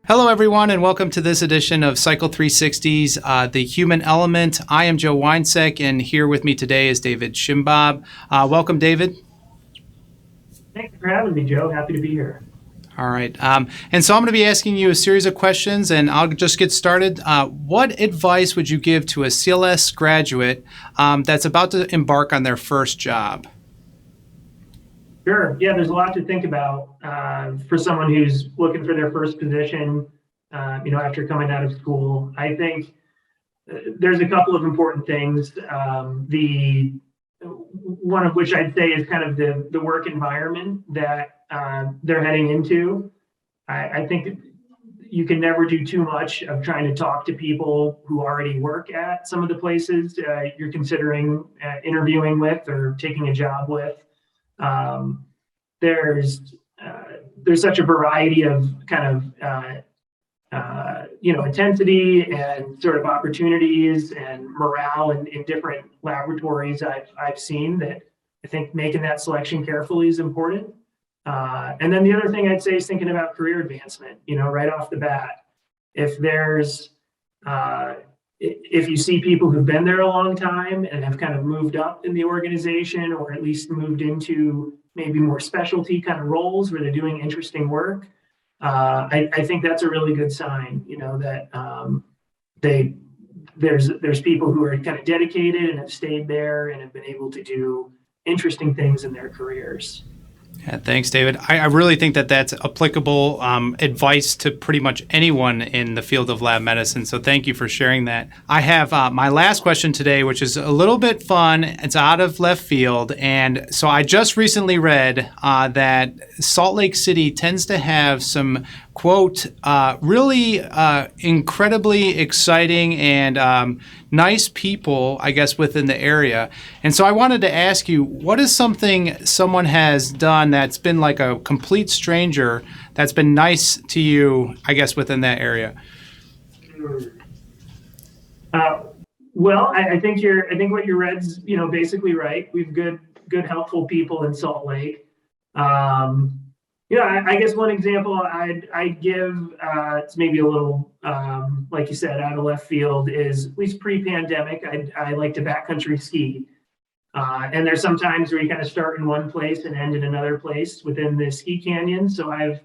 Hello, everyone, and welcome to this edition of SYCL360's The Human Element. I am Joe Weinsek, and here with me today is David Shiembob. Welcome, David. Thanks for having me, Joe. Happy to be here. All right. And so I'm going to be asking you a series of questions, and I'll just get started. What advice would you give to a CLS graduate that's about to embark on their first job? Sure. Yeah, there's a lot to think about for someone who's looking for their first position, after coming out of school. I think there's a couple of important things. The one of which I'd say is kind of the work environment that they're heading into. I think you can never do too much of trying to talk to people who already work at some of the places you're considering interviewing with or taking a job with. There's such a variety of kind of intensity and sort of opportunities and morale in different laboratories I've seen that I think making that selection carefully is important. And then the other thing I'd say is thinking about career advancement, right off the bat. If there's if you see people who've been there a long time and have kind of moved up in the organization, or at least moved into maybe more specialty kind of roles where they're doing interesting work, I think that's a really good sign, that there's people who are kind of dedicated and have stayed there and have been able to do interesting things in their careers. Yeah, thanks, David. I really think that that's applicable advice to pretty much anyone in the field of lab medicine. So thank you for sharing that. I have my last question today, which is a little bit fun. It's out of left field. And so I just recently read that Salt Lake City tends to have some, quote, really incredibly exciting and nice people, I guess, within the area. And so I wanted to ask you, what is something someone has done that's been like a complete stranger that's been nice to you, I guess, within that area? Well, I think what you read's basically right. We've good helpful people in Salt Lake. I guess one example I'd give, it's maybe a little, like you said, out of left field, is at least pre-pandemic, I like to backcountry ski. And there's some times where you kind of start in one place and end in another place within the ski canyon. So I've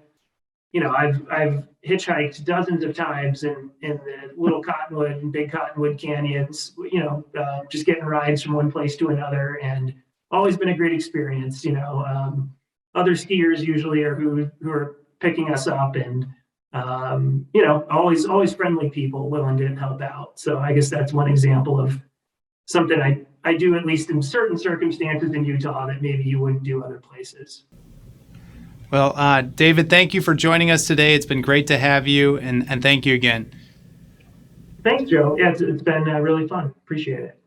hitchhiked dozens of times in the little Cottonwood and Big Cottonwood canyons, just getting rides from one place to another, and always been a great experience. Other skiers usually are who are picking us up, and always friendly people willing to help out. So I guess that's one example of something I do, at least in certain circumstances in Utah, that maybe you wouldn't do other places. Well, David, thank you for joining us today. It's been great to have you, and thank you again. Thanks, Joe. Yeah, it's been really fun. Appreciate it.